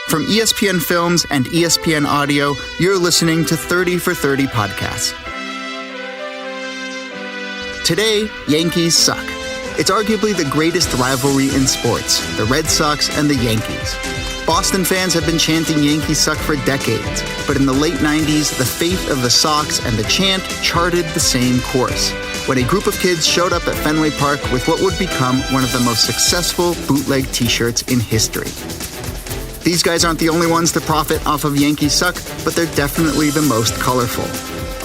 From ESPN Films and ESPN Audio, you're listening to 30 for 30 Podcasts. Today, Yankees Suck. It's arguably the greatest rivalry in sports, the Red Sox and the Yankees. Boston fans have been chanting Yankees Suck for decades, but in the late 90s, the fate of the Sox and the chant charted the same course, when a group of kids showed up at Fenway Park with what would become one of the most successful bootleg t-shirts in history. These guys aren't the only ones to profit off of Yankees Suck, but they're definitely the most colorful.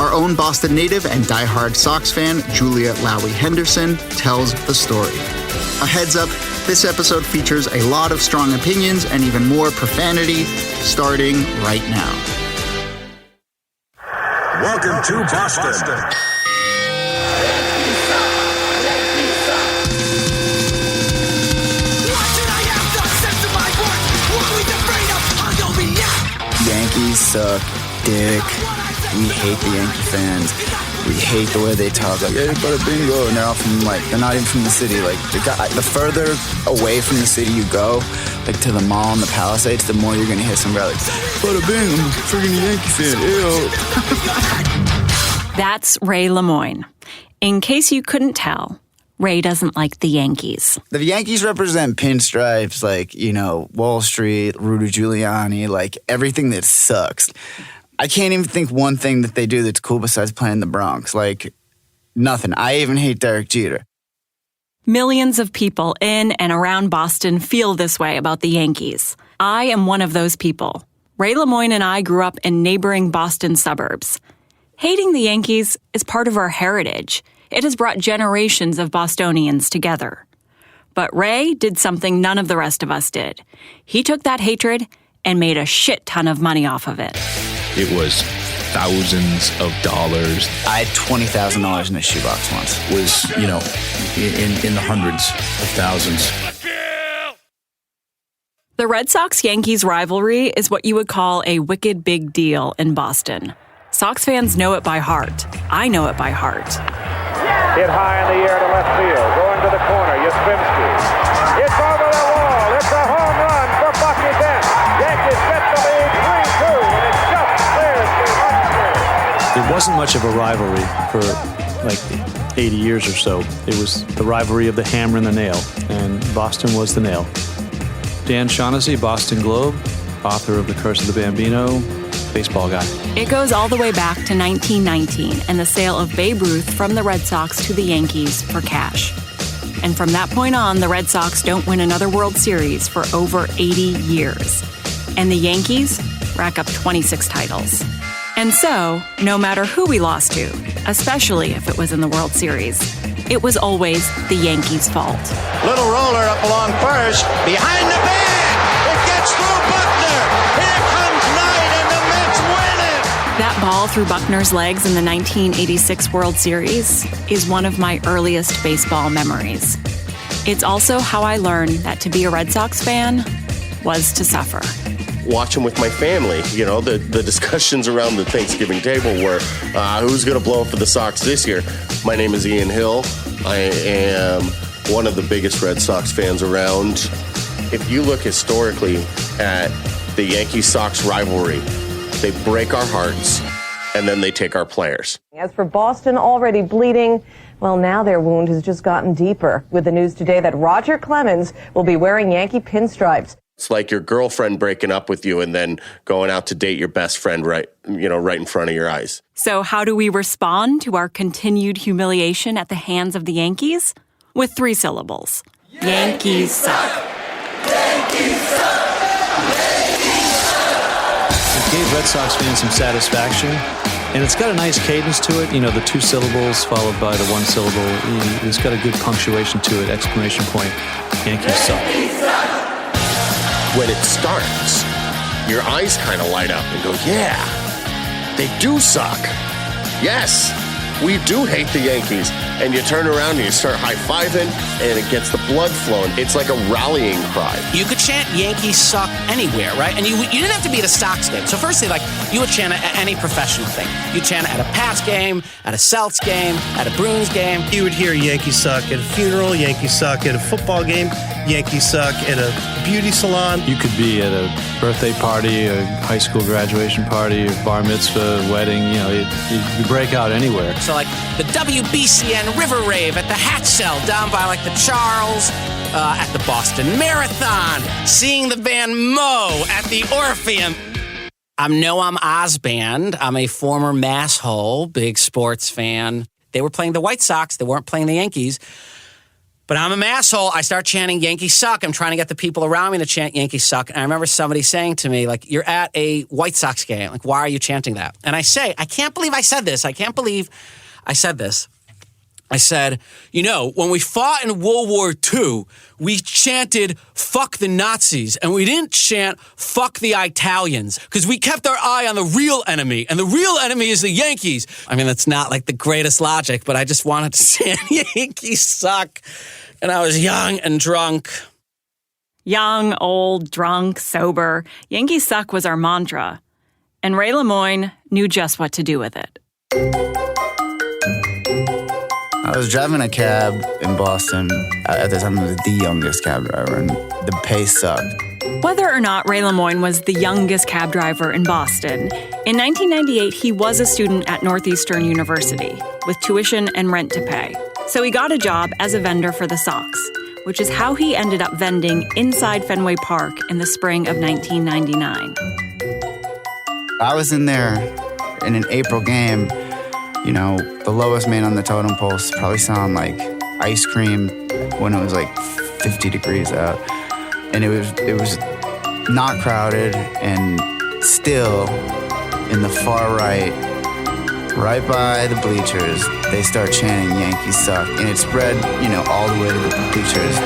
Our own Boston native and diehard Sox fan, Julia Lowrie Henderson, tells the story. A heads up, this episode features a lot of strong opinions and even more profanity, starting right now. Welcome to Boston. Yankees suck, dick. We hate the Yankee fans. We hate the way they talk. Like, hey, but bingo. And they're all from, they're not even from the city. The further away from the city you go, to the mall and the Palisades, the more you're going to hear some guy bada bing, I'm a freaking Yankee fan. Ew. That's Ray Lemoyne. In case you couldn't tell, Ray doesn't like the Yankees. The Yankees represent pinstripes, Wall Street, Rudy Giuliani, everything that sucks. I can't even think one thing that they do that's cool besides playing the Bronx. Nothing. I even hate Derek Jeter. Millions of people in and around Boston feel this way about the Yankees. I am one of those people. Ray Lemoyne and I grew up in neighboring Boston suburbs. Hating the Yankees is part of our heritage. It has brought generations of Bostonians together. But Ray did something none of the rest of us did. He took that hatred and made a shit ton of money off of it. It was thousands of dollars. I had $20,000 in a shoebox once. Was, in the hundreds of thousands. The Red Sox-Yankees rivalry is what you would call a wicked big deal in Boston. Sox fans know it by heart. I know it by heart. Hit high in the air to left field. Going to the corner, Yastrzemski. It's over the wall. It's a home run for Bucky Dent. Yankees get the lead 3-2, and it just clears the Hudson. There wasn't much of a rivalry for 80 years or so. It was the rivalry of the hammer and the nail, and Boston was the nail. Dan Shaughnessy, Boston Globe, author of The Curse of the Bambino, baseball guy. It goes all the way back to 1919 and the sale of Babe Ruth from the Red Sox to the Yankees for cash. And from that point on, the Red Sox don't win another World Series for over 80 years. And the Yankees rack up 26 titles. And so, no matter who we lost to, especially if it was in the World Series, it was always the Yankees' fault. Little roller up along first, behind the bag! It gets through Buckner! Here comes Knight, and the Mets win it! That ball through Buckner's legs in the 1986 World Series is one of my earliest baseball memories. It's also how I learned that to be a Red Sox fan was to suffer. Watching with my family, the discussions around the Thanksgiving table were, who's going to blow up for the Sox this year? My name is Ian Hill. I am one of the biggest Red Sox fans around. If you look historically at the Yankees-Sox rivalry, they break our hearts, and then they take our players. As for Boston already bleeding, well, now their wound has just gotten deeper with the news today that Roger Clemens will be wearing Yankee pinstripes. It's like your girlfriend breaking up with you and then going out to date your best friend right in front of your eyes. So how do we respond to our continued humiliation at the hands of the Yankees? With 3 syllables. Yankees suck. Yankees suck. Yankees suck. It gave Red Sox fans some satisfaction, and it's got a nice cadence to it. The 2 syllables followed by the 1 syllable. It's got a good punctuation to it, exclamation point. Yankees suck. Yankees suck. When it starts, your eyes kind of light up and go, yeah, they do suck. Yes, we do hate the Yankees. and you turn around and you start high-fiving, and it gets the blood flowing. It's like a rallying cry. You could chant Yankees Suck anywhere, right? And you didn't have to be at a Sox game. So firstly, like, you would chant at any professional thing. You chant at a Pats game, at a Celts game, at a Bruins game. You would hear Yankees Suck at a funeral, Yankees Suck at a football game, Yankees Suck at a beauty salon. You could be at a birthday party, a high school graduation party, a bar mitzvah, wedding, you break out anywhere. So like the WBCN River Rave at the Hatch Cell down by like the Charles, at the Boston Marathon, seeing the band Mo at the Orpheum. I'm Noam Osband. I'm a former masshole, big sports fan. They were playing the White Sox. They weren't playing the Yankees. But I'm a masshole. I start chanting Yankees Suck. I'm trying to get the people around me to chant Yankees Suck. And I remember somebody saying to me, like, you're at a White Sox game. Like, why are you chanting that? And I say, I can't believe I said this. I can't believe I said this. I said, when we fought in World War II, we chanted, fuck the Nazis, and we didn't chant, fuck the Italians, because we kept our eye on the real enemy, and the real enemy is the Yankees. I mean, that's not like the greatest logic, but I just wanted to chant Yankees Suck, and I was young and drunk. Young, old, drunk, sober, Yankees Suck was our mantra, and Ray Lemoyne knew just what to do with it. I was driving a cab in Boston. At the time, I was the youngest cab driver, and the pay sucked. Whether or not Ray Lemoyne was the youngest cab driver in Boston, in 1998, he was a student at Northeastern University with tuition and rent to pay. So he got a job as a vendor for the Sox, which is how he ended up vending inside Fenway Park in the spring of 1999. I was in there in an April game. The lowest man on the totem pole probably selling like ice cream when it was like 50 degrees out. And it was not crowded, and still in the far right by the bleachers, they start chanting Yankees Suck. And it spread, all the way to the bleachers.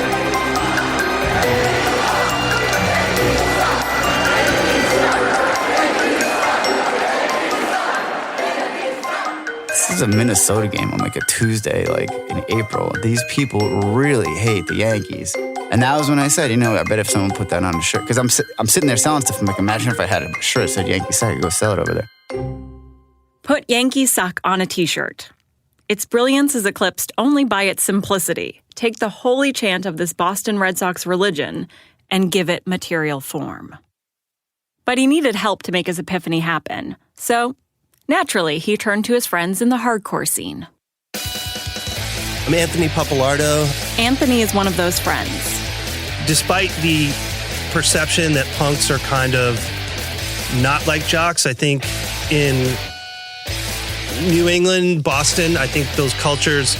This is a Minnesota game on like a Tuesday, like in April. These people really hate the Yankees. And that was when I said, I bet if someone put that on a shirt, because I'm sitting there selling stuff. I'm like, imagine if I had a shirt that said Yankees Suck, I could go sell it over there. Put Yankees Suck on a t-shirt. Its brilliance is eclipsed only by its simplicity. Take the holy chant of this Boston Red Sox religion and give it material form. But he needed help to make his epiphany happen. So, naturally, he turned to his friends in the hardcore scene. I'm Anthony Papalardo. Anthony is one of those friends. Despite the perception that punks are kind of not like jocks, I think in New England, Boston, I think those cultures,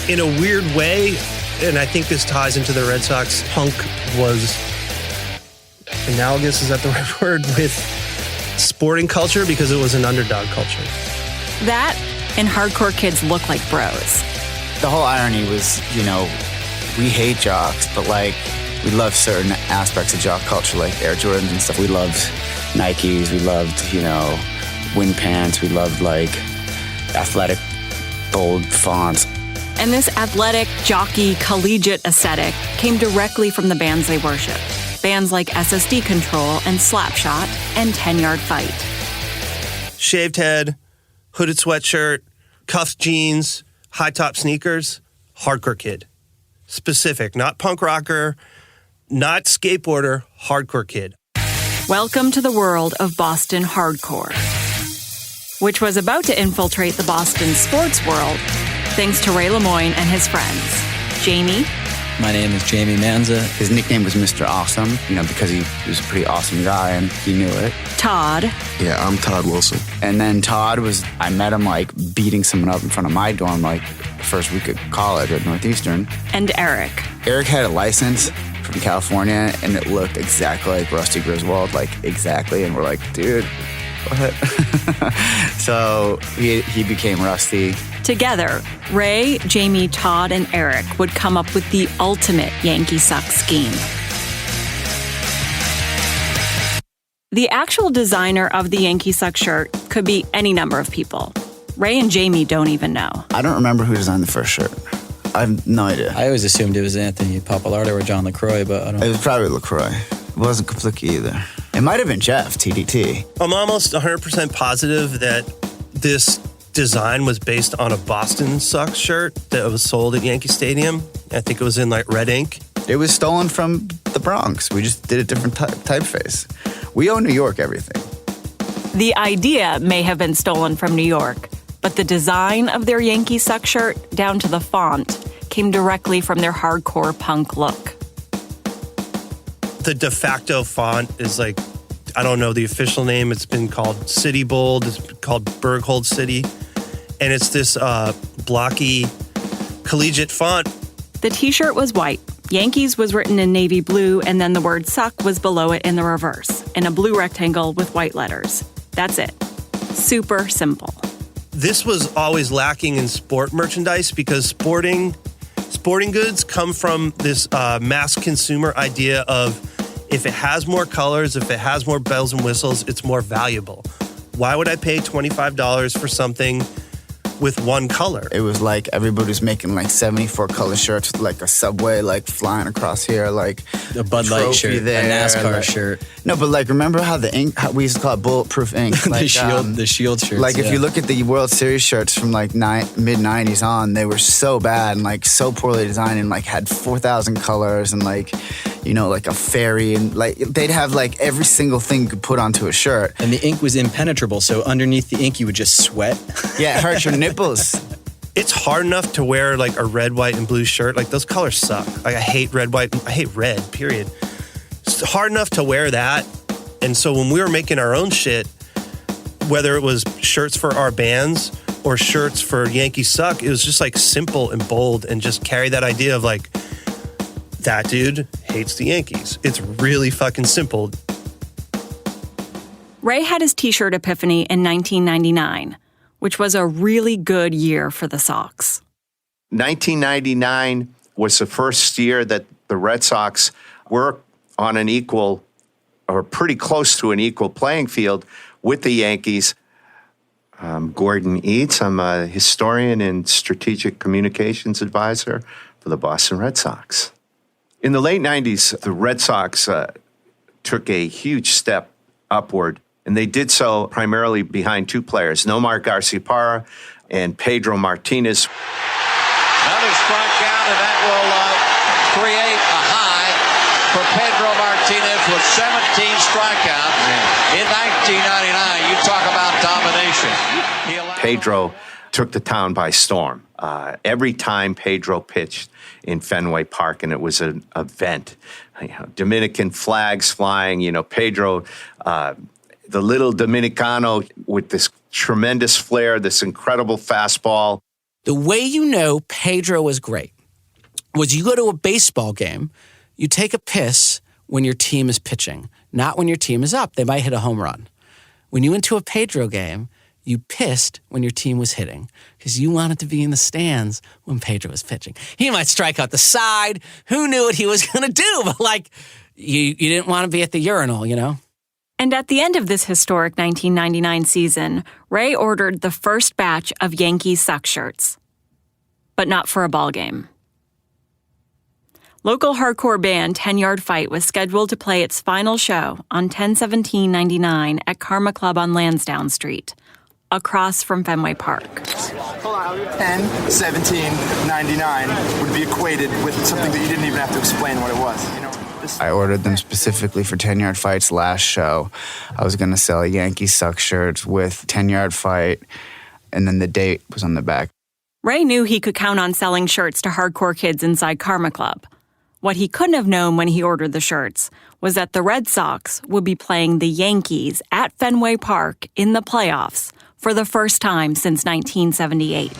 in a weird way, and I think this ties into the Red Sox, punk was analogous, is that the right word, with sporting culture because it was an underdog culture. That and hardcore kids look like bros. The whole irony was, we hate jocks, but like we love certain aspects of jock culture, like Air Jordans and stuff. We loved Nikes, we loved, wind pants, we loved like athletic, bold fonts. And this athletic, jockey, collegiate aesthetic came directly from the bands they worshiped. Bands like SSD Control and Slapshot and 10-Yard Fight. Shaved head, hooded sweatshirt, cuffed jeans, high-top sneakers, hardcore kid. Specific, not punk rocker, not skateboarder, hardcore kid. Welcome to the world of Boston hardcore, which was about to infiltrate the Boston sports world thanks to Ray Lemoyne and his friends. Jamie. My name is Jamie Manza. His nickname was Mr. Awesome, because he was a pretty awesome guy and he knew it. Todd. Yeah, I'm Todd Wilson. And then Todd I met him like beating someone up in front of my dorm like the first week of college at Northeastern. And Eric. Eric had a license from California and it looked exactly like Rusty Griswold, like exactly. And we're like, dude, what? So he became Rusty. Together, Ray, Jamie, Todd, and Eric would come up with the ultimate Yankee Suck scheme. The actual designer of the Yankee Suck shirt could be any number of people. Ray and Jamie don't even know. I don't remember who designed the first shirt. I have no idea. I always assumed it was Anthony Papalardo or John LaCroix, but I don't know. It was probably LaCroix. It wasn't Kaplicki either. It might have been Jeff, TDT. I'm almost 100% positive that this design was based on a Boston Suck shirt that was sold at Yankee Stadium. I think it was in like red ink. It was stolen from the Bronx. We just did a different typeface. We owe New York everything. The idea may have been stolen from New York, but the design of their Yankees Suck shirt, down to the font, came directly from their hardcore punk look. The de facto font is like, I don't know the official name. It's been called City Bold. It's called Berghold City. And it's this blocky collegiate font. The t-shirt was white. Yankees was written in navy blue, and then the word suck was below it in the reverse, in a blue rectangle with white letters. That's it. Super simple. This was always lacking in sport merchandise because sporting goods come from this mass consumer idea of if it has more colors, if it has more bells and whistles, it's more valuable. Why would I pay $25 for something with one color? It was like everybody's making like 74 color shirts with like a Subway like flying across here, like a Bud Light shirt, there, a NASCAR like, shirt. No, but like remember how the ink, how we used to call it bulletproof ink, like, the shield shirts. Like if you look at the World Series shirts from like mid 90s on, they were so bad and like so poorly designed and like had 4,000 colors and like, you know, like a fairy and like they'd have like every single thing you could put onto a shirt. And the ink was impenetrable, so underneath the ink you would just sweat. Yeah, it hurts your nipples. It's hard enough to wear like a red, white, and blue shirt. Like those colors suck. Like I hate red, white. I hate red, period. It's hard enough to wear that. And so when we were making our own shit, whether it was shirts for our bands or shirts for Yankees Suck, it was just like simple and bold and just carry that idea of like, that dude hates the Yankees. It's really fucking simple. Ray had his t-shirt epiphany in 1999, which was a really good year for the Sox. 1999 was the first year that the Red Sox were on an equal or pretty close to an equal playing field with the Yankees. Gordon Eats. I'm a historian and strategic communications advisor for the Boston Red Sox. In the late 90s, the Red Sox took a huge step upward, and they did so primarily behind two players, Nomar Garciaparra and Pedro Martinez. Another strikeout, and that will create a high for Pedro Martinez with 17 strikeouts in 1999. You talk about domination. Pedro took the town by storm. Every time Pedro pitched in Fenway Park, and it was an event. You know, Dominican flags flying, you know, Pedro, the little Dominicano with this tremendous flair, this incredible fastball. The way you know Pedro was great was you go to a baseball game, you take a piss when your team is pitching, not when your team is up. They might hit a home run. When you went to a Pedro game, you pissed when your team was hitting because you wanted to be in the stands when Pedro was pitching. He might strike out the side. Who knew what he was going to do? But, like, you didn't want to be at the urinal, you know? And at the end of this historic 1999 season, Ray ordered the first batch of Yankees Suck shirts. But not for a ball game. Local hardcore band 10 Yard Fight was scheduled to play its final show on 10/17/99 at Karma Club on Lansdowne Street, across from Fenway Park. 10/17/99 would be equated with something that you didn't even have to explain what it was. You know, I ordered them specifically for 10 Yard Fight's last show. I was going to sell a Yankees Suck shirts with 10 Yard Fight, and then the date was on the back. Ray knew he could count on selling shirts to hardcore kids inside Karma Club. What he couldn't have known when he ordered the shirts was that the Red Sox would be playing the Yankees at Fenway Park in the playoffs for the first time since 1978.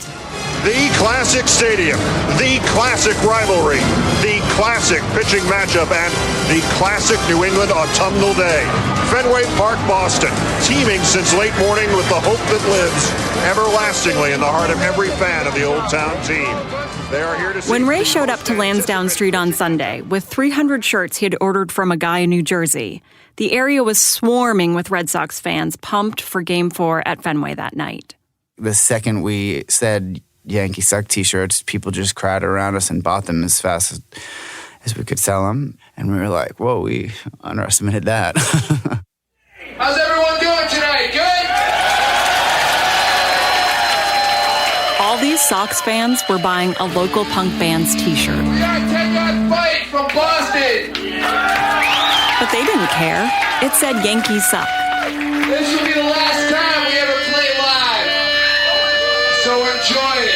The classic stadium, the classic rivalry, the classic pitching matchup, and the classic New England autumnal day. Fenway Park, Boston, teeming since late morning with the hope that lives everlastingly in the heart of every fan of the Old Town team. They are here to see. When Ray showed up to Lansdowne Street on Sunday with 300 shirts he had ordered from a guy in New Jersey, the area was swarming with Red Sox fans pumped for Game 4 at Fenway that night. The second we said Yankees Suck t-shirts, people just crowded around us and bought them as fast as we could sell them. And we were like, whoa, we underestimated that. How's everyone doing tonight? Good? All these Sox fans were buying a local punk band's t-shirt. We got 10-yard fight from Boston. But they didn't care. It said Yankees Suck. This will be the last time we ever play live. So enjoy it.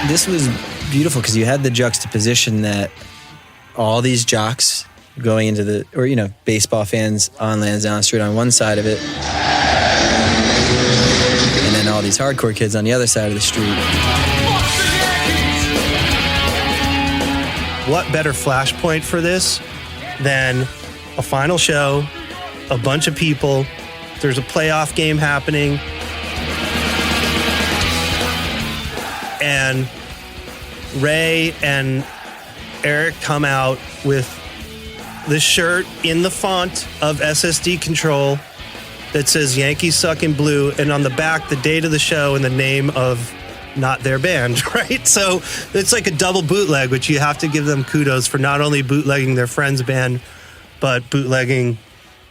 This was beautiful because you had the juxtaposition that all these jocks going into the, or, you know, baseball fans on Lansdowne Street on one side of it, and then all these hardcore kids on the other side of the street. What better flashpoint for this than a final show, a bunch of people, there's a playoff game happening, and Ray and Eric come out with this shirt in the font of SSD Control that says Yankees Suck in blue, and on the back, the date of the show and the name of not their band, right? So it's like a double bootleg, which you have to give them kudos for not only bootlegging their friend's band, but bootlegging,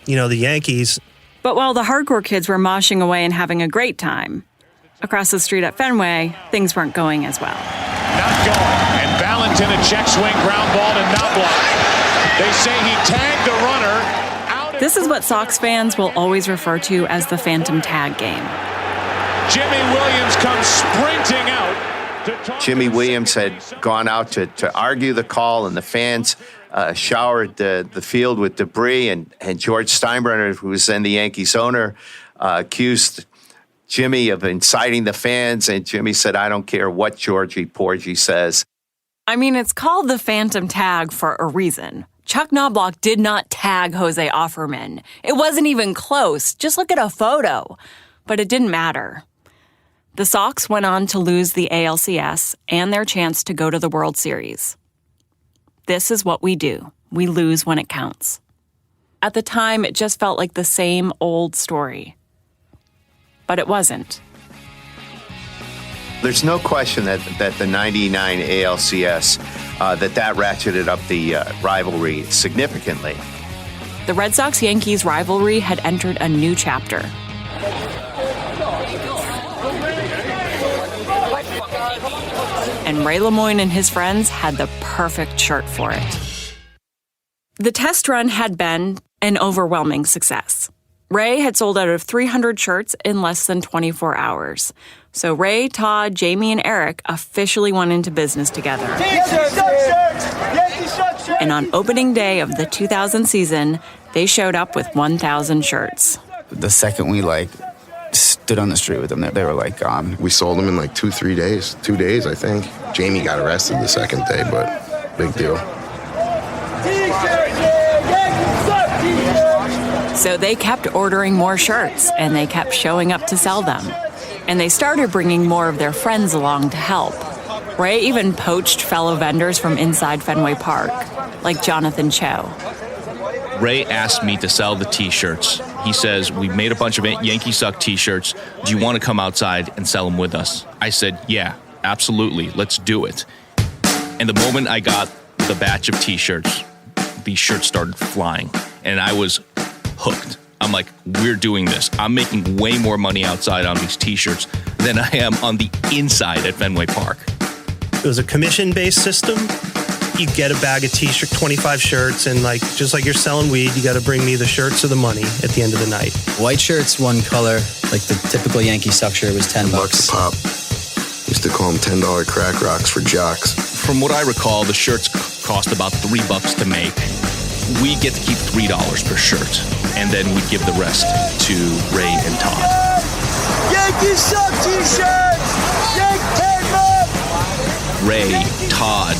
you know, the Yankees. But while the hardcore kids were moshing away and having a great time, across the street at Fenway, things weren't going as well. Not going. And Valentin, a check swing, ground ball to Knobloch. They say he tagged the runner. This is what Sox fans will always refer to as the phantom tag game. Jimmy Williams comes sprinting out. Jimmy Williams had gone out to argue the call, and the fans showered the field with debris. And George Steinbrenner, who was then the Yankees owner, accused Jimmy of inciting the fans. And Jimmy said, I don't care what Georgie Porgy says. I mean, it's called the phantom tag for a reason. Chuck Knobloch did not tag Jose Offerman. It wasn't even close. Just look at a photo. But it didn't matter. The Sox went on to lose the ALCS and their chance to go to the World Series. This is what we do. We lose when it counts. At the time, it just felt like the same old story. But it wasn't. There's no question that the 99 ALCS, that ratcheted up the rivalry significantly. The Red Sox-Yankees rivalry had entered a new chapter. And Ray Lemoyne and his friends had the perfect shirt for it. The test run had been an overwhelming success. Ray had sold out of 300 shirts in less than 24 hours. So Ray, Todd, Jamie, and Eric officially went into business together. And on opening day of the 2000 season, they showed up with 1,000 shirts. The second we, stood on the street with them, they were, gone. We sold them in, 2-3 days. 2 days, I think. Jamie got arrested the second day, but big deal. So they kept ordering more shirts, and they kept showing up to sell them. And they started bringing more of their friends along to help. Ray even poached fellow vendors from inside Fenway Park, like Jonathan Cho. Ray asked me to sell the T-shirts. He says, we made a bunch of Yankee Suck T-shirts. Do you want to come outside and sell them with us? I said, yeah, absolutely. Let's do it. And the moment I got the batch of T-shirts, these shirts started flying. And I was hooked. I'm like, we're doing this. I'm making way more money outside on these T-shirts than I am on the inside at Fenway Park. It was a commission-based system. You get a bag of T-shirt, 25 shirts, and just like you're selling weed, you got to bring me the shirts or the money at the end of the night. White shirts, one color, like the typical Yankee Suck shirt was $10 a pop. Used to call them $10 crack rocks for jocks. From what I recall, the shirts cost about $3 to make. We get to keep $3 per shirt, and then we give the rest to Ray and Todd. Yankees Suck T-shirts! Yank 10 up! Ray, Todd,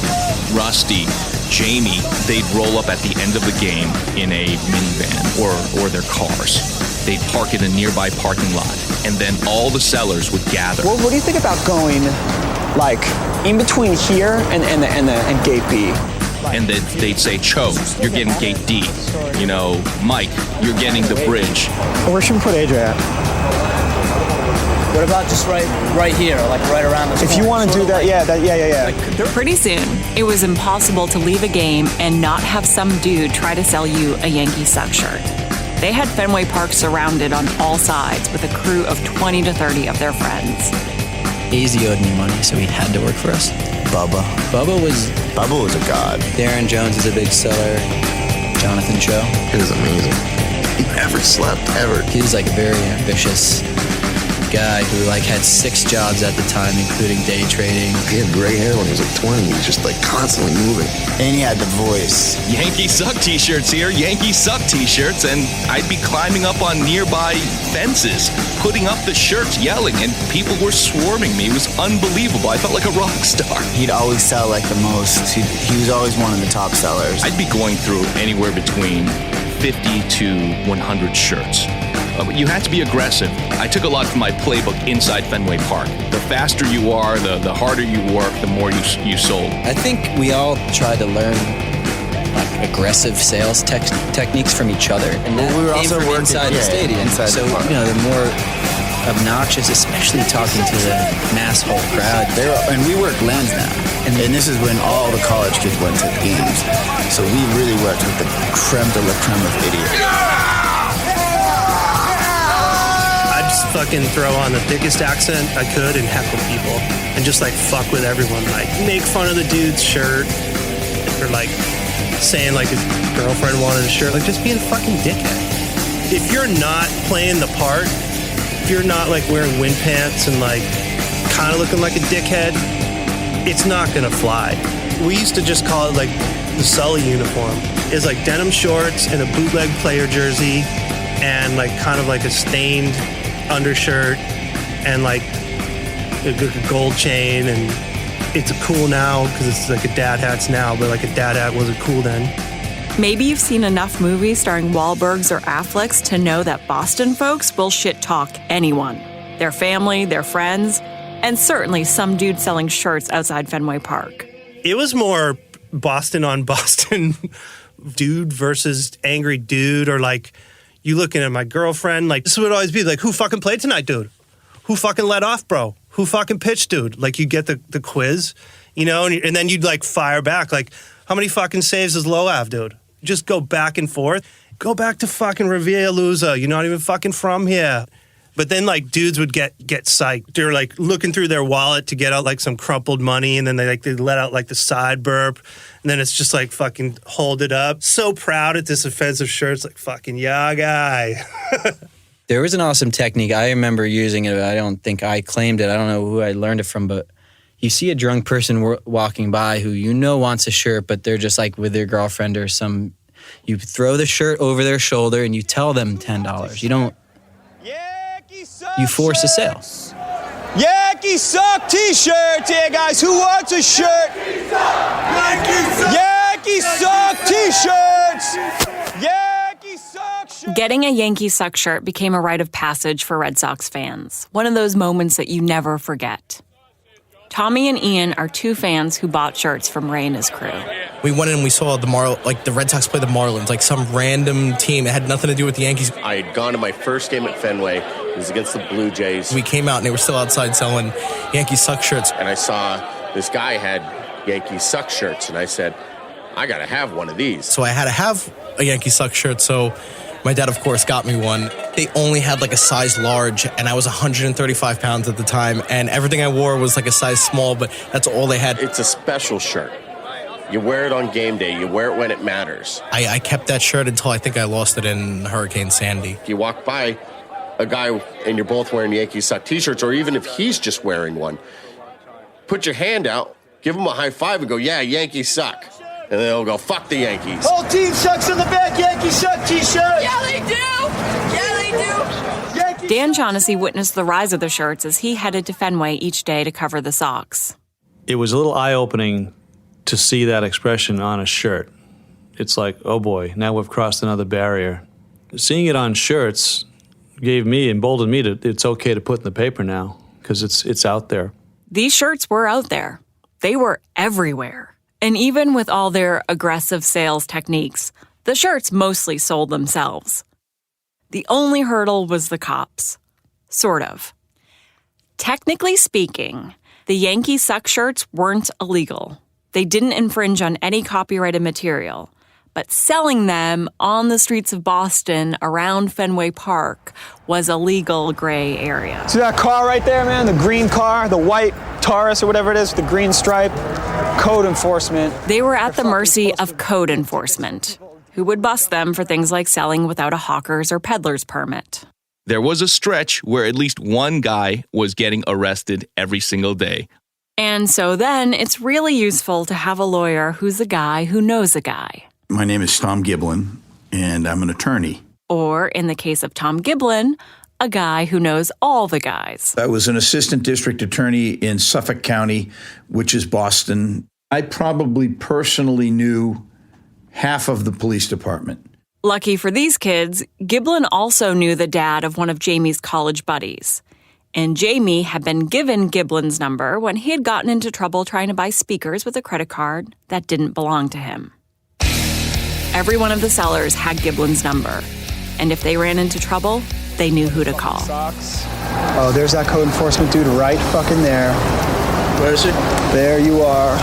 Rusty, Jamie, they'd roll up at the end of the game in a minivan or their cars. They'd park in a nearby parking lot, and then all the sellers would gather. What do you think about going, in between here and Gate B? And then they'd say, Cho, you're getting gate D. You know, Mike, you're getting the bridge. Where should we put AJ at? What about just right here, like right around the If you want to do that, yeah. Pretty soon, it was impossible to leave a game and not have some dude try to sell you a Yankees Suck shirt. They had Fenway Park surrounded on all sides with a crew of 20 to 30 of their friends. AZ owed me money, so he had to work for us. Bubba was a god. Darren Jones is a big seller. Jonathan Cho. It was amazing. He never slept, ever. He was like a very ambitious guy who like had 6 jobs at the time, including day trading. He had gray hair when he was like 20. He was just like constantly moving. And he had the voice. Yankees Suck t-shirts here, Yankees Suck t-shirts, and I'd be climbing up on nearby fences, putting up the shirts, yelling, and people were swarming me. It was unbelievable. I felt like a rock star. He'd always sell like the most. He was always one of the top sellers. I'd be going through anywhere between 50 to 100 shirts. But you had to be aggressive. I took a lot from my playbook inside Fenway Park. The faster you are, the harder you work, the more you sold. I think we all tried to learn like aggressive sales techniques from each other, and that we were came also from working inside the stadium. Inside the park. The more obnoxious, especially talking to the mass whole crowd. And we work lands now. And this is when all the college kids went to the games. So we really worked with the creme de la creme of idiots. Just fucking throw on the thickest accent I could and heckle people and just like fuck with everyone, like make fun of the dude's shirt or like saying like his girlfriend wanted a shirt, like just being a fucking dickhead. If you're not playing the part, if you're not like wearing wind pants and like kind of looking like a dickhead, it's not gonna fly. We used to just call it like the Sully uniform. It's like denim shorts and a bootleg player jersey and like kind of like a stained undershirt and like a gold chain, and it's a cool now because it's like a dad hat's now, but like a dad hat wasn't cool then. Maybe you've seen enough movies starring Wahlbergs or Afflecks to know that Boston folks will shit talk anyone, their family, their friends, and certainly some dude selling shirts outside Fenway Park. It was more Boston on Boston, dude versus angry dude, or like you looking at my girlfriend, like this would always be like, who fucking played tonight, dude? Who fucking let off, bro? Who fucking pitched, dude? Like you get the quiz, and then you'd like fire back, like how many fucking saves does Low have, dude? Just go back and forth. Go back to fucking Riviera Loza. You're not even fucking from here. But then like dudes would get psyched. They're like looking through their wallet to get out like some crumpled money, and then they let out like the side burp, and then it's just like fucking hold it up. So proud at this offensive shirt. It's like fucking yeah, guy. There was an awesome technique. I remember using it. I don't think I claimed it. I don't know who I learned it from, but you see a drunk person walking by who wants a shirt, but they're just like with their girlfriend or some. You throw the shirt over their shoulder and you tell them $10. You don't. You force a sale. Yankees Suck t-shirts here, guys. Who wants a shirt? Yankees Suck t-shirts. Yankees Suck shirts. Getting a Yankees Suck shirt became a rite of passage for Red Sox fans. One of those moments that you never forget. Tommy and Ian are two fans who bought shirts from Ray and his crew. We went in and we saw the Red Sox play the Marlins, like some random team. It had nothing to do with the Yankees. I had gone to my first game at Fenway. It was against the Blue Jays. We came out and they were still outside selling Yankees Suck shirts. And I saw this guy had Yankees Suck shirts, and I said, I got to have one of these. So I had to have a Yankees Suck shirt, so my dad, of course, got me one. They only had like a size large, and I was 135 pounds at the time, and everything I wore was like a size small, but that's all they had. It's a special shirt. You wear it on game day. You wear it when it matters. I kept that shirt until I think I lost it in Hurricane Sandy. You walk by a guy and you're both wearing Yankees Suck t-shirts, or even if he's just wearing one, put your hand out, give him a high five and go, yeah, Yankees suck. And they'll go, fuck the Yankees. Whole team sucks in the back, Yankees Suck t-shirt. Yeah, they do. Yeah, they do. Dan Shaughnessy witnessed the rise of the shirts as he headed to Fenway each day to cover the Sox. It was a little eye-opening to see that expression on a shirt. It's like, oh boy, now we've crossed another barrier. Seeing it on shirts emboldened me to, it's okay to put in the paper now, because it's out there. These shirts were out there. They were everywhere. And even with all their aggressive sales techniques, the shirts mostly sold themselves. The only hurdle was the cops. Sort of. Technically speaking, the Yankees Suck shirts weren't illegal. They didn't infringe on any copyrighted material. But selling them on the streets of Boston around Fenway Park was a legal gray area. See that car right there, man? The green car, the white Taurus or whatever it is, the green stripe? Code enforcement. They were at the mercy of code enforcement, who would bust them for things like selling without a hawker's or peddler's permit. There was a stretch where at least one guy was getting arrested every single day. And so then it's really useful to have a lawyer who's a guy who knows a guy. My name is Tom Giblin, and I'm an attorney. Or, in the case of Tom Giblin, a guy who knows all the guys. I was an assistant district attorney in Suffolk County, which is Boston. I probably personally knew half of the police department. Lucky for these kids, Giblin also knew the dad of one of Jamie's college buddies. And Jamie had been given Giblin's number when he had gotten into trouble trying to buy speakers with a credit card that didn't belong to him. Every one of the sellers had Giblin's number, and if they ran into trouble, they knew who to call. Oh, there's that code enforcement dude right fucking there. Where is he? There you are.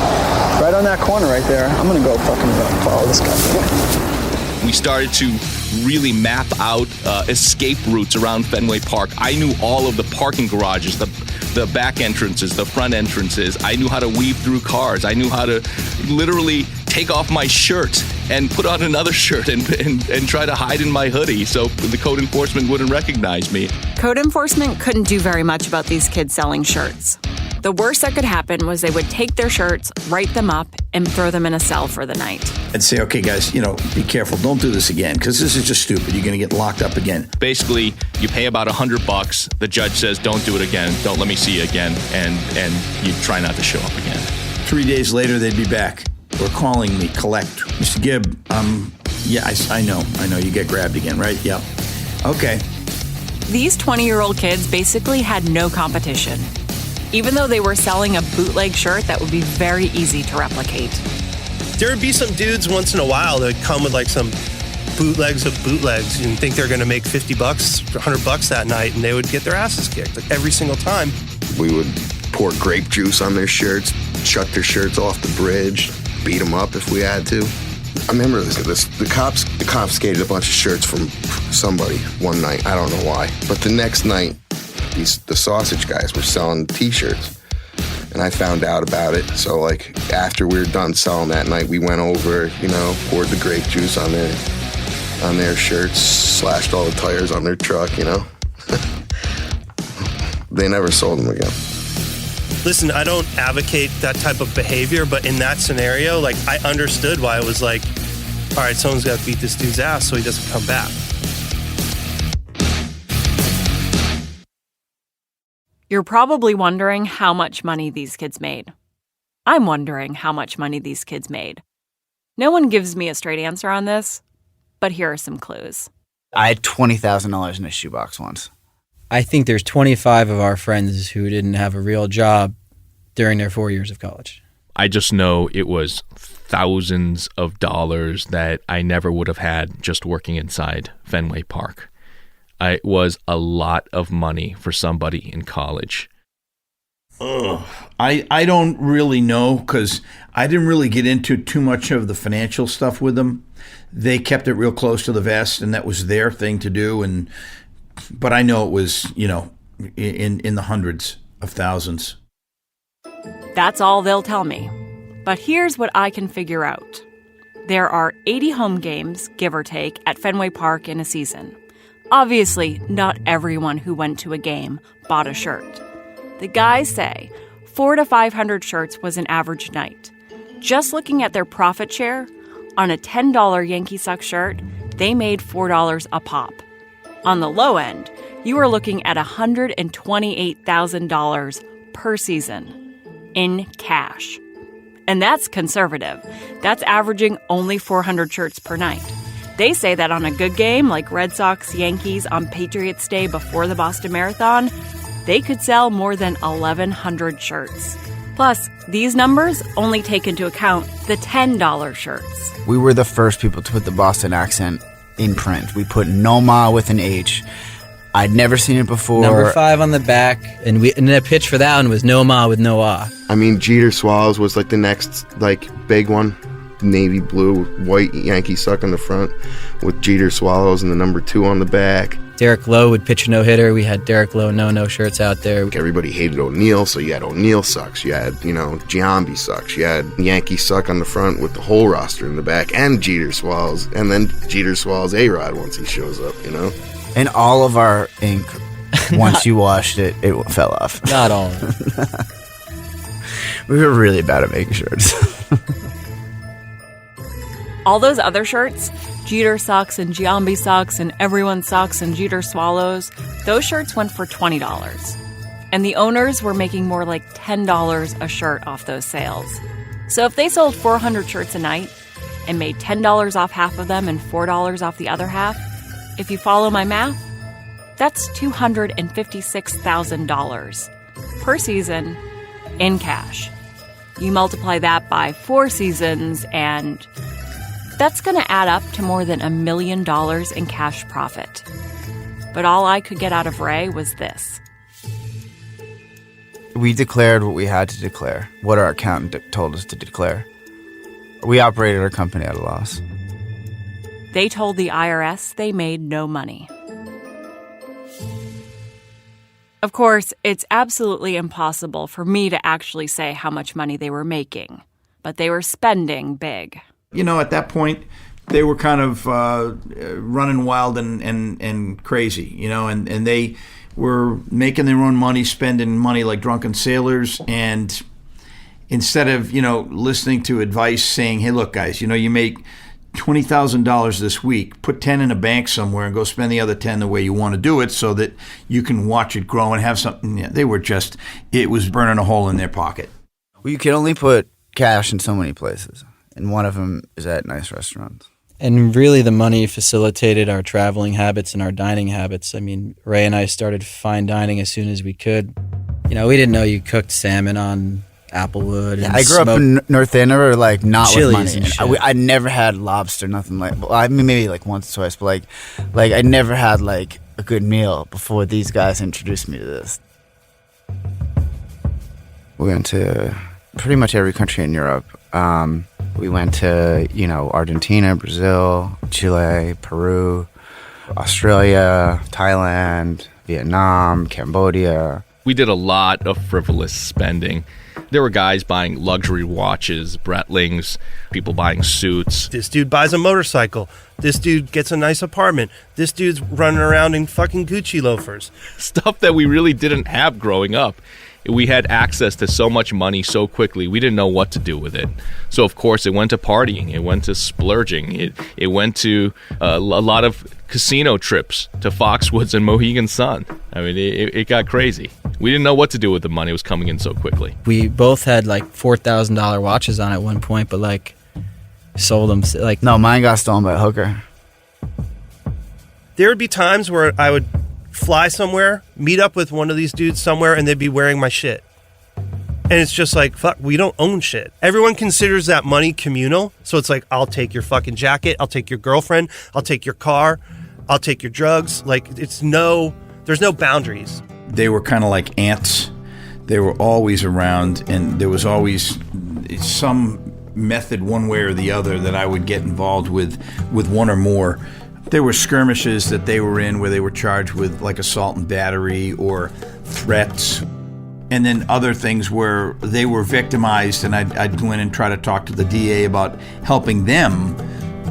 Right on that corner right there. I'm gonna go fucking follow this guy. We started to really map out escape routes around Fenway Park. I knew all of the parking garages, the back entrances, the front entrances. I knew how to weave through cars. I knew how to literally take off my shirt and put on another shirt and try to hide in my hoodie so the code enforcement wouldn't recognize me. Code enforcement couldn't do very much about these kids selling shirts. The worst that could happen was they would take their shirts, write them up, and throw them in a cell for the night. I'd say, okay, guys, be careful. Don't do this again, because this is just stupid. You're going to get locked up again. Basically, you pay about $100. The judge says, don't do it again. Don't let me see you again. And you try not to show up again. 3 days later, they'd be back. Or calling me, collect. Mr. Gibb, yeah, I know. You get grabbed again, right? Yeah. Okay. These 20-year-old kids basically had no competition, even though they were selling a bootleg shirt that would be very easy to replicate. There would be some dudes once in a while that would come with like some bootlegs of bootlegs and think they're going to make $50, $100 that night, and they would get their asses kicked like every single time. We would pour grape juice on their shirts, chuck their shirts off the bridge, beat them up if we had to. I remember the cops confiscated a bunch of shirts from somebody one night. I don't know why. But the next night, the sausage guys were selling T-shirts, and I found out about it. So, after we were done selling that night, we went over, poured the grape juice on their shirts, slashed all the tires on their truck, They never sold them again. Listen, I don't advocate that type of behavior, but in that scenario, I understood why it was all right, someone's got to beat this dude's ass so he doesn't come back. You're probably wondering how much money these kids made. I'm wondering how much money these kids made. No one gives me a straight answer on this, but here are some clues. I had $20,000 in a shoebox once. I think there's 25 of our friends who didn't have a real job during their 4 years of college. I just know it was thousands of dollars that I never would have had just working inside Fenway Park. It was a lot of money for somebody in college. I don't really know, because I didn't really get into too much of the financial stuff with them. They kept it real close to the vest, and that was their thing to do. But I know it was, in the hundreds of thousands. That's all they'll tell me. But here's what I can figure out. There are 80 home games, give or take, at Fenway Park in a season. Obviously, not everyone who went to a game bought a shirt. The guys say 400 to 500 shirts was an average night. Just looking at their profit share, on a $10 Yankees Suck shirt, they made $4 a pop. On the low end, you are looking at $128,000 per season in cash. And that's conservative. That's averaging only 400 shirts per night. They say that on a good game, like Red Sox Yankees on Patriots Day before the Boston Marathon, they could sell more than 1,100 shirts. Plus, these numbers only take into account the $10 shirts. We were the first people to put the Boston accent in print. We put Noma with an H. I'd never seen it before. Number 5 on the back, and the pitch for that one was no ma with no ah. I mean, Jeter Swallows was like the next big one. Navy blue, white Yankees Suck on the front with Jeter Swallows and the number 2 on the back. Derek Lowe would pitch a no-hitter. We had Derek Lowe no shirts out there. Everybody hated O'Neill, so you had O'Neill Sucks. You had, Giambi Sucks. You had Yankees Suck on the front with the whole roster in the back and Jeter Swallows. And then Jeter Swallows A-Rod once he shows up, And all of our ink, once you washed it, it fell off. Not all. We were really bad at making shirts. All those other shirts, Jeter Sucks and Giambi Sucks and Everyone Sucks and Jeter Swallows, those shirts went for $20. And the owners were making more like $10 a shirt off those sales. So if they sold 400 shirts a night and made $10 off half of them and $4 off the other half, if you follow my math, that's $256,000 per season in cash. You multiply that by 4 seasons and that's going to add up to more than $1 million in cash profit. But all I could get out of Ray was this. We declared what we had to declare, what our accountant told us to declare. We operated our company at a loss. They told the IRS they made no money. Of course, it's absolutely impossible for me to actually say how much money they were making, but they were spending big. At that point, they were kind of running wild and crazy, and they were making their own money, spending money like drunken sailors. And instead of, listening to advice saying, hey, look, guys, you make $20,000 this week, put 10 in a bank somewhere and go spend the other 10 the way you want to do it so that you can watch it grow and have something. They were it was burning a hole in their pocket. Well, you can only put cash in so many places. And one of them is at nice restaurants. And really the money facilitated our traveling habits and our dining habits. I mean, Ray and I started fine dining as soon as we could. We didn't know you cooked salmon on Applewood. Yeah, I grew up in North Andover, not with money. And I never had lobster, nothing maybe once or twice, but I never had a good meal before these guys introduced me to this. We went to pretty much every country in Europe. We went to, Argentina, Brazil, Chile, Peru, Australia, Thailand, Vietnam, Cambodia. We did a lot of frivolous spending. There were guys buying luxury watches, Breitlings, people buying suits. This dude buys a motorcycle. This dude gets a nice apartment. This dude's running around in fucking Gucci loafers. Stuff that we really didn't have growing up. We had access to so much money so quickly, we didn't know what to do with it. So, of course, it went to partying. It went to splurging. It went to a lot of casino trips to Foxwoods and Mohegan Sun. I mean, it got crazy. We didn't know what to do with the money. It was coming in so quickly. We both had $4,000 watches on at one point, but sold them. No, mine got stolen by a hooker. There would be times where I would fly somewhere, meet up with one of these dudes somewhere, and they'd be wearing my shit. And it's just fuck, we don't own shit. Everyone considers that money communal. So it's I'll take your fucking jacket, I'll take your girlfriend, I'll take your car, I'll take your drugs. There's no boundaries. They were kind of like ants. They were always around, and there was always some method one way or the other that I would get involved with one or more. There were skirmishes that they were in where they were charged with assault and battery or threats. And then other things where they were victimized, and I'd go in and try to talk to the DA about helping them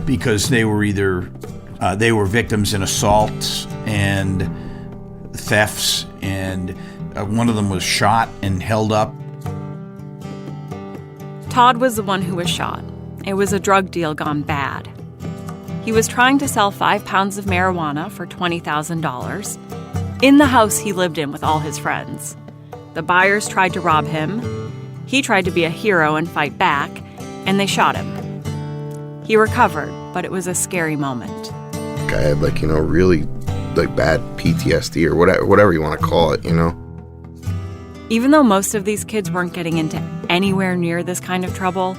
because they were they were victims in assaults and thefts, and one of them was shot and held up. Todd was the one who was shot. It was a drug deal gone bad. He was trying to sell 5 pounds of marijuana for $20,000 in the house he lived in with all his friends. The buyers tried to rob him. He tried to be a hero and fight back, and they shot him. He recovered, but it was a scary moment. I had really bad PTSD or whatever you want to call it, Even though most of these kids weren't getting into anywhere near this kind of trouble,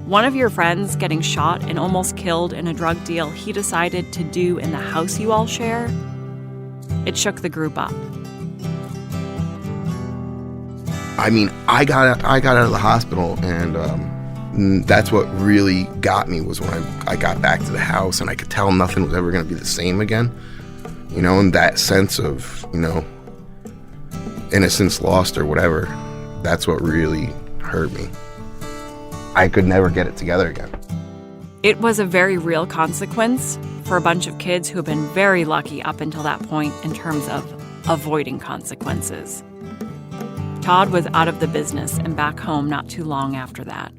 one of your friends getting shot and almost killed in a drug deal he decided to do in the house you all share, it shook the group up. I mean, I got out of the hospital, and that's what really got me was when I got back to the house and I could tell nothing was ever going to be the same again. You know, and that sense of, you know, innocence lost or whatever, that's what really hurt me. I could never get it together again. It was a very real consequence for a bunch of kids who have been very lucky up until that point in terms of avoiding consequences. Todd was out of the business and back home not too long after that.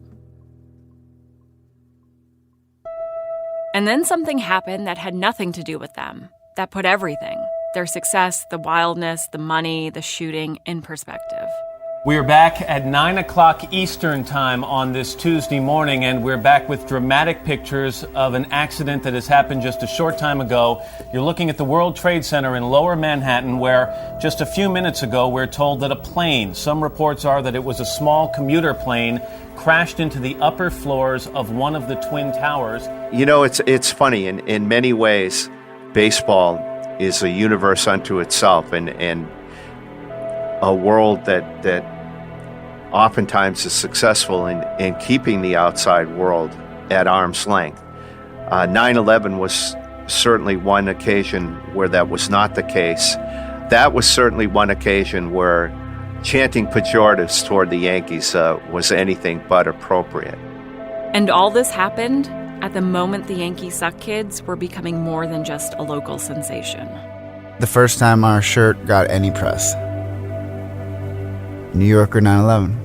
And then something happened that had nothing to do with them, that put everything, their success, the wildness, the money, the shooting, in perspective. We are back at 9 o'clock Eastern time on this Tuesday morning, and we're back with dramatic pictures of an accident that has happened just a short time ago. You're looking at the World Trade Center in Lower Manhattan, where just a few minutes ago we're told that a plane, some reports are that it was a small commuter plane, crashed into the upper floors of one of the Twin Towers. You know, it's funny. In many ways, baseball is a universe unto itself, and a world that oftentimes is successful in keeping the outside world at arm's length. 9/11 was certainly one occasion where that was not the case. That was certainly one occasion where chanting pejoratives toward the Yankees was anything but appropriate. And all this happened at the moment the Yankees Suck kids were becoming more than just a local sensation. The first time our shirt got any press. New Yorker 9/11.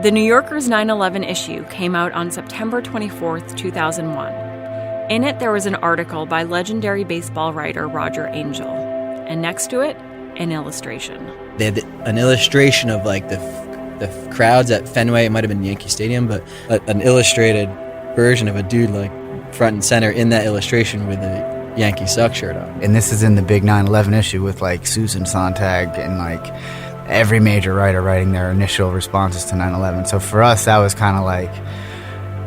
The New Yorker's 9/11 issue came out on September 24th, 2001. In it, there was an article by legendary baseball writer Roger Angell, and next to it, an illustration. They had an illustration of like the crowds at Fenway. It might have been Yankee Stadium, but an illustrated version of a dude like front and center in that illustration with a Yankees Suck shirt on. And this is in the big 9/11 issue with like Susan Sontag and like every major writer writing their initial responses to 9/11. So for us, that was kind of like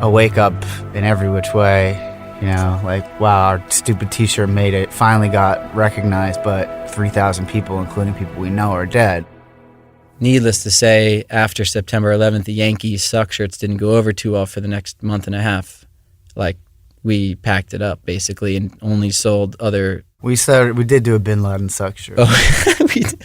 a wake up in every which way. You know, like, wow, our stupid t-shirt made it, finally got recognized, but 3,000 people, including people we know, are dead. Needless to say, after September 11th, the Yankees Suck shirts didn't go over too well for the next month and a half. Like, we packed it up, basically, and only sold other... We did do a Bin Laden Suck shirt. Oh, we did.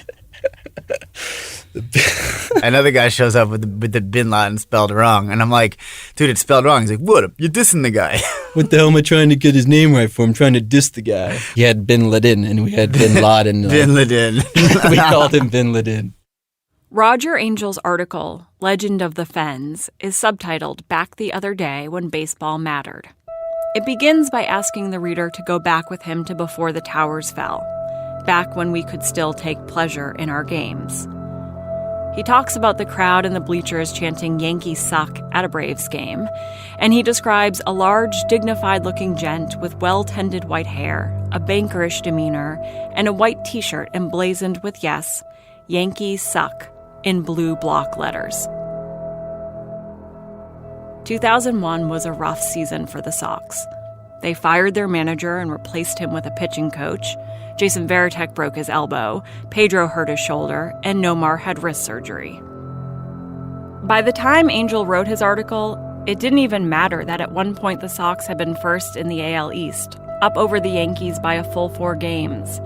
Another guy shows up with the Bin Laden spelled wrong, and I'm like, dude, it's spelled wrong. He's like, what? You're dissing the guy. What the hell am I trying to get his name right for? I'm trying to diss the guy. He had Bin Laden, and we had Bin Laden. Bin Laden. We called him Bin Laden. Roger Angell's article, Legend of the Fens, is subtitled Back the Other Day When Baseball Mattered. It begins by asking the reader to go back with him to before the towers fell, back when we could still take pleasure in our games. He talks about the crowd in the bleachers chanting Yankees Suck at a Braves game, and he describes a large, dignified-looking gent with well-tended white hair, a bankerish demeanor, and a white t-shirt emblazoned with, yes, Yankees Suck in blue block letters. 2001 was a rough season for the Sox. They fired their manager and replaced him with a pitching coach. Jason Varitek broke his elbow, Pedro hurt his shoulder, and Nomar had wrist surgery. By the time Angell wrote his article, it didn't even matter that at one point the Sox had been first in the AL East, up over the Yankees by a full 4 games.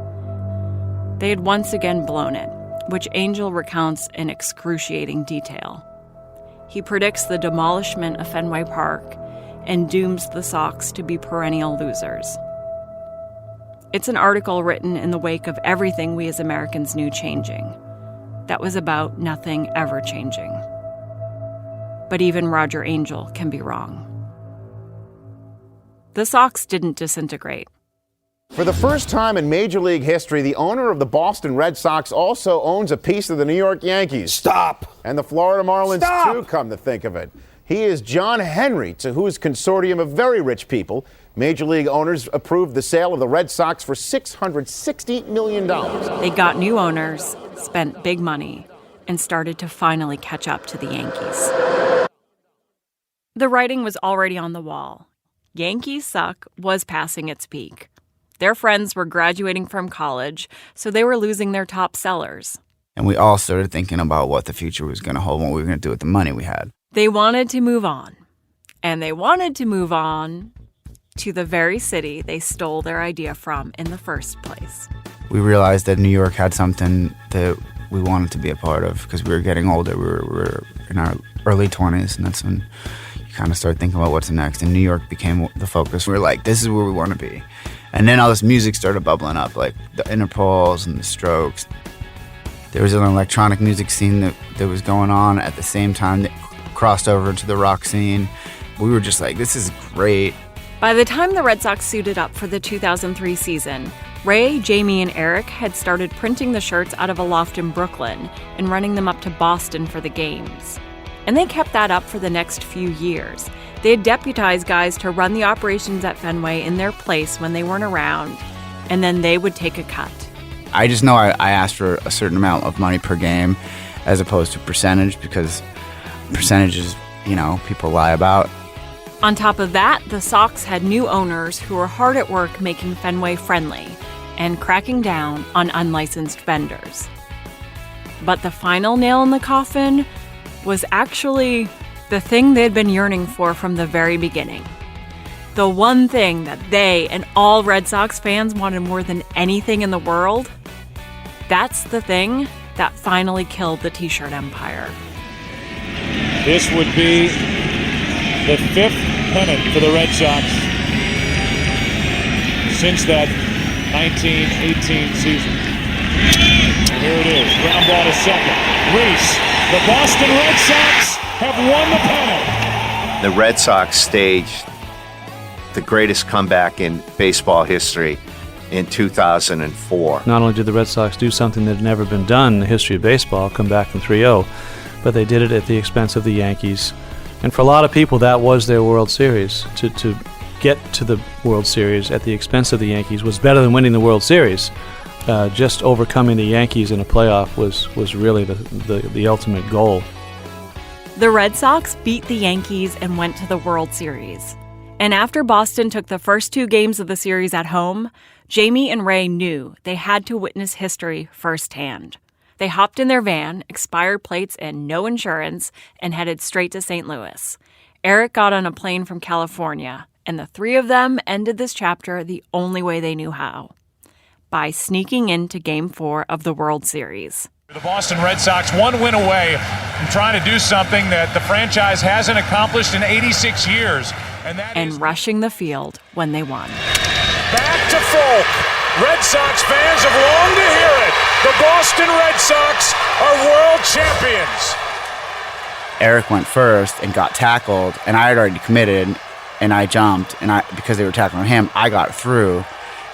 They had once again blown it, which Angell recounts in excruciating detail. He predicts the demolishment of Fenway Park and dooms the Sox to be perennial losers. It's an article written in the wake of everything we as Americans knew changing. That was about nothing ever changing. But even Roger Angell can be wrong. The Sox didn't disintegrate. For the first time in Major League history, the owner of the Boston Red Sox also owns a piece of the New York Yankees. Stop! And the Florida Marlins, too, come to think of it. He is John Henry, to whose consortium of very rich people Major League owners approved the sale of the Red Sox for $660 million. They got new owners, spent big money, and started to finally catch up to the Yankees. The writing was already on the wall. Yankees Suck was passing its peak. Their friends were graduating from college, so they were losing their top sellers. And we all started thinking about what the future was going to hold, what we were going to do with the money we had. They wanted to move on. And they wanted to move on to the very city they stole their idea from in the first place. We realized that New York had something that we wanted to be a part of because we were getting older. We were in our early 20s, and that's when you kind of start thinking about what's next. And New York became the focus. We were like, this is where we want to be. And then all this music started bubbling up, like the Interpols and the Strokes. There was an electronic music scene that was going on at the same time that crossed over into the rock scene. We were just like, this is great. By the time the Red Sox suited up for the 2003 season, Ray, Jamie, and Eric had started printing the shirts out of a loft in Brooklyn and running them up to Boston for the games. And they kept that up for the next few years. They had deputized guys to run the operations at Fenway in their place when they weren't around, and then they would take a cut. I just know I asked for a certain amount of money per game as opposed to percentage, because percentages, people lie about. On top of that, the Sox had new owners who were hard at work making Fenway friendly and cracking down on unlicensed vendors. But the final nail in the coffin was actually the thing they'd been yearning for from the very beginning. The one thing that they and all Red Sox fans wanted more than anything in the world, that's the thing that finally killed the T-shirt empire. This would be the 5th pennant for the Red Sox since that 1918 season. And here it is, ground ball to second. Reese, the Boston Red Sox have won the pennant. The Red Sox staged the greatest comeback in baseball history in 2004. Not only did the Red Sox do something that had never been done in the history of baseball, come back from 3-0, but they did it at the expense of the Yankees. And for a lot of people, that was their World Series. To get to the World Series at the expense of the Yankees was better than winning the World Series. Just overcoming the Yankees in a playoff was really the ultimate goal. The Red Sox beat the Yankees and went to the World Series. And after Boston took the first 2 games of the series at home, Jamie and Ray knew they had to witness history firsthand. They hopped in their van, expired plates and no insurance, and headed straight to St. Louis. Eric got on a plane from California, and the 3 of them ended this chapter the only way they knew how, by sneaking into Game 4 of the World Series. The Boston Red Sox 1 win away from trying to do something that the franchise hasn't accomplished in 86 years. And rushing the field when they won. Back to Folk. Red Sox fans have longed to hear it. The Boston Red Sox are world champions. Eric went first and got tackled, and I had already committed, and I jumped, and because they were tackling him, I got through,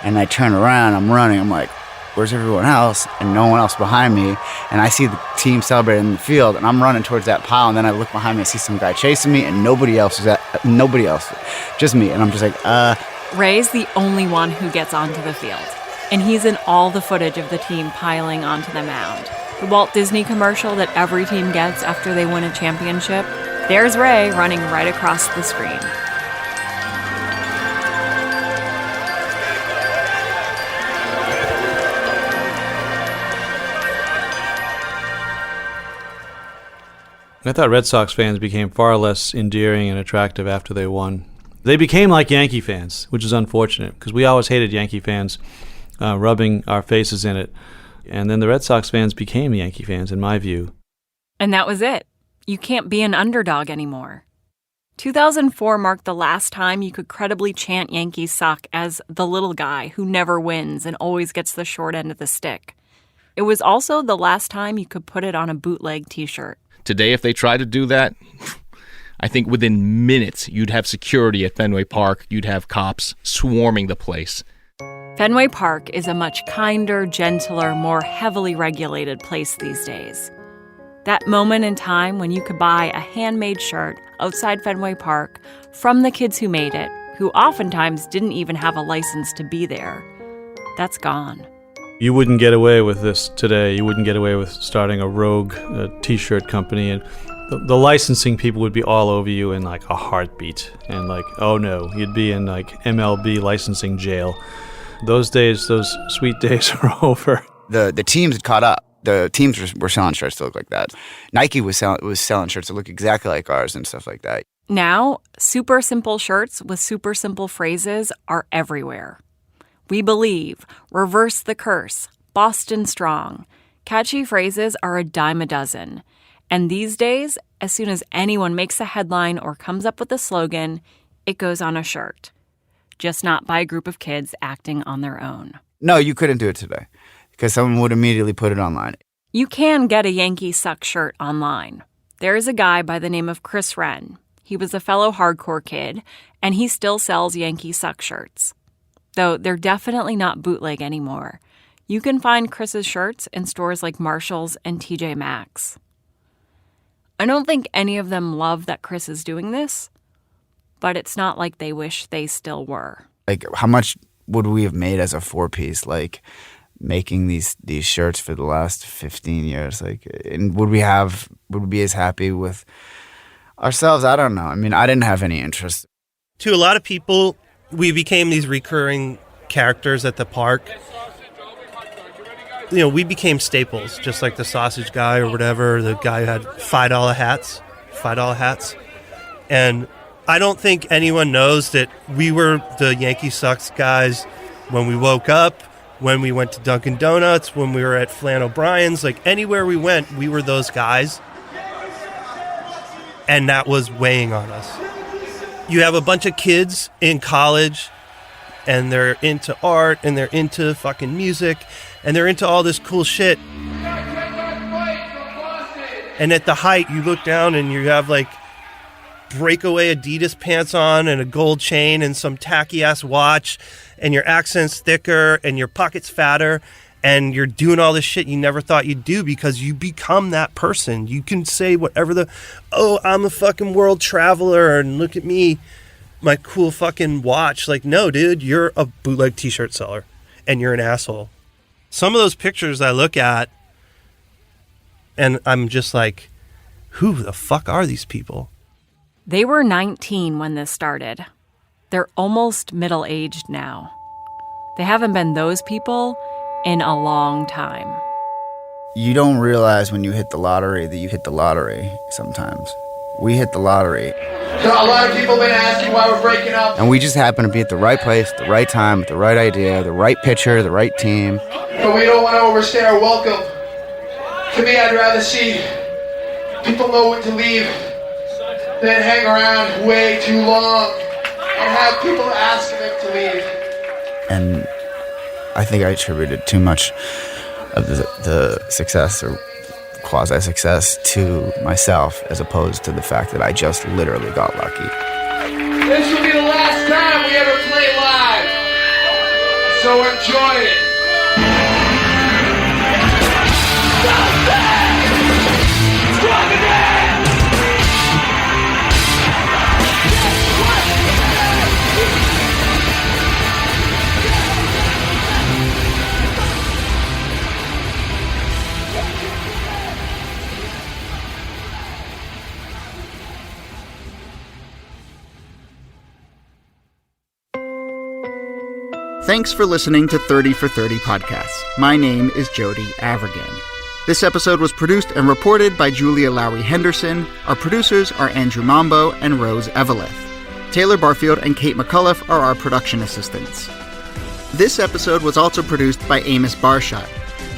and I turn around, I'm running, I'm like, where's everyone else? And no one else behind me, and I see the team celebrating in the field, and I'm running towards that pile, and then I look behind me, I see some guy chasing me, and nobody else, just me, and I'm just like, Ray's the only one who gets onto the field, and he's in all the footage of the team piling onto the mound. The Walt Disney commercial that every team gets after they win a championship, there's Ray running right across the screen. I thought Red Sox fans became far less endearing and attractive after they won. They became like Yankee fans, which is unfortunate, because we always hated Yankee fans rubbing our faces in it. And then the Red Sox fans became Yankee fans, in my view. And that was it. You can't be an underdog anymore. 2004 marked the last time you could credibly chant Yankees Suck as the little guy who never wins and always gets the short end of the stick. It was also the last time you could put it on a bootleg T-shirt. Today, if they try to do that, I think within minutes you'd have security at Fenway Park. You'd have cops swarming the place. Fenway Park is a much kinder, gentler, more heavily regulated place these days. That moment in time when you could buy a handmade shirt outside Fenway Park from the kids who made it, who oftentimes didn't even have a license to be there, that's gone. You wouldn't get away with this today. You wouldn't get away with starting a rogue T-shirt company, and the licensing people would be all over you in like a heartbeat. And like, oh no, you'd be in like MLB licensing jail. Those days, those sweet days are over. The teams had caught up. The teams were selling shirts that looked like that. Nike was selling shirts that look exactly like ours and stuff like that. Now, super simple shirts with super simple phrases are everywhere. We believe, reverse the curse, Boston strong. Catchy phrases are a dime a dozen. And these days, as soon as anyone makes a headline or comes up with a slogan, it goes on a shirt. Just not by a group of kids acting on their own. No, you couldn't do it today because someone would immediately put it online. You can get a Yankees Suck shirt online. There is a guy by the name of Chris Wren. He was a fellow hardcore kid, and he still sells Yankees Suck shirts. Though they're definitely not bootleg anymore. You can find Chris's shirts in stores like Marshall's and TJ Maxx. I don't think any of them love that Chris is doing this, but it's not like they wish they still were. Like, how much would we have made as a 4-piece, like, making these shirts for the last 15 years? Like, and would we be as happy with ourselves? I don't know. I mean, I didn't have any interest. To a lot of people, we became these recurring characters at the park. You know, we became staples, just like the sausage guy or whatever, the guy who had $5 hats. And I don't think anyone knows that we were the Yankees Sucks guys when we woke up, when we went to Dunkin' Donuts, when we were at Flan O'Brien's. Like, anywhere we went, we were those guys. And that was weighing on us. You have a bunch of kids in college, and they're into art, and they're into fucking music, and they're into all this cool shit. And at the height, you look down and you have like breakaway Adidas pants on and a gold chain and some tacky ass watch, and your accent's thicker and your pocket's fatter, and you're doing all this shit you never thought you'd do because you become that person. You can say whatever I'm a fucking world traveler and look at me, my cool fucking watch. Like, no, dude, you're a bootleg t-shirt seller and you're an asshole. Some of those pictures I look at and I'm just like, who the fuck are these people? They were 19 when this started. They're almost middle-aged now. They haven't been those people in a long time. You don't realize when you hit the lottery that you hit the lottery sometimes. We hit the lottery. So a lot of people have been asking why we're breaking up. And we just happen to be at the right place, the right time, with the right idea, the right pitcher, the right team. But we don't want to overstay our welcome. To me, I'd rather see people know when to leave than hang around way too long and have people asking them to leave. And I think I attributed too much of the success or quasi-success to myself as opposed to the fact that I just literally got lucky. This will be the last time we ever play live, so enjoy it. Thanks for listening to 30 for 30 Podcasts. My name is Jody Avirgan. This episode was produced and reported by Julia Lowrie Henderson. Our producers are Andrew Mambo and Rose Eveleth. Taylor Barfield and Kate McCullough are our production assistants. This episode was also produced by Amos Barshad.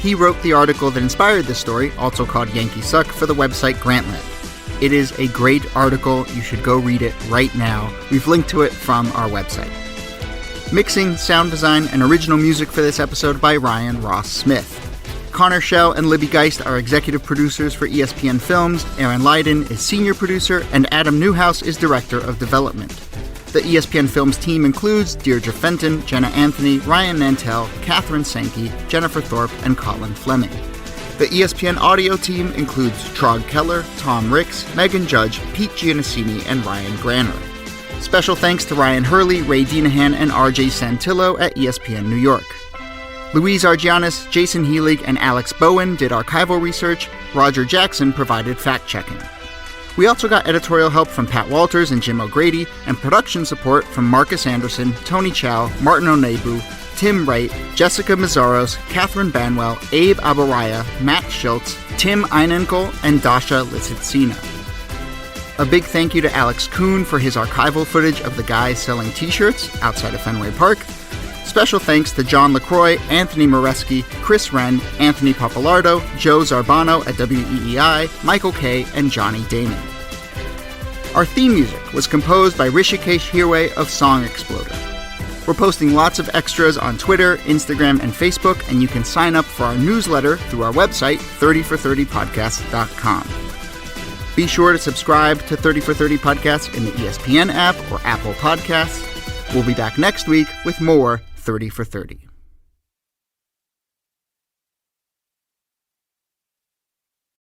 He wrote the article that inspired this story, also called Yankees Suck, for the website Grantland. It is a great article. You should go read it right now. We've linked to it from our website. Mixing, sound design, and original music for this episode by Ryan Ross Smith. Connor Schell and Libby Geist are executive producers for ESPN Films, Aaron Leiden is senior producer, and Adam Newhouse is director of development. The ESPN Films team includes Deirdre Fenton, Jenna Anthony, Ryan Nantel, Catherine Sankey, Jennifer Thorpe, and Colin Fleming. The ESPN audio team includes Trog Keller, Tom Ricks, Megan Judge, Pete Giannassini, and Ryan Granner. Special thanks to Ryan Hurley, Ray Dinahan, and RJ Santillo at ESPN New York. Louise Argianis, Jason Healig, and Alex Bowen did archival research. Roger Jackson provided fact-checking. We also got editorial help from Pat Walters and Jim O'Grady, and production support from Marcus Anderson, Tony Chow, Martin Onebu, Tim Wright, Jessica Mazzaros, Catherine Banwell, Abe Abaraya, Matt Schultz, Tim Einenkel, and Dasha Litsitsina. A big thank you to Alex Kuhn for his archival footage of the guys selling t-shirts outside of Fenway Park. Special thanks to John LaCroix, Anthony Moreski, Chris Wren, Anthony Papalardo, Joe Zarbano at WEEI, Michael Kay, and Johnny Damon. Our theme music was composed by Rishikesh Hirway of Song Exploder. We're posting lots of extras on Twitter, Instagram, and Facebook, and you can sign up for our newsletter through our website, 30for30podcast.com. Be sure to subscribe to 30 for 30 Podcasts in the ESPN app or Apple Podcasts. We'll be back next week with more 30 for 30.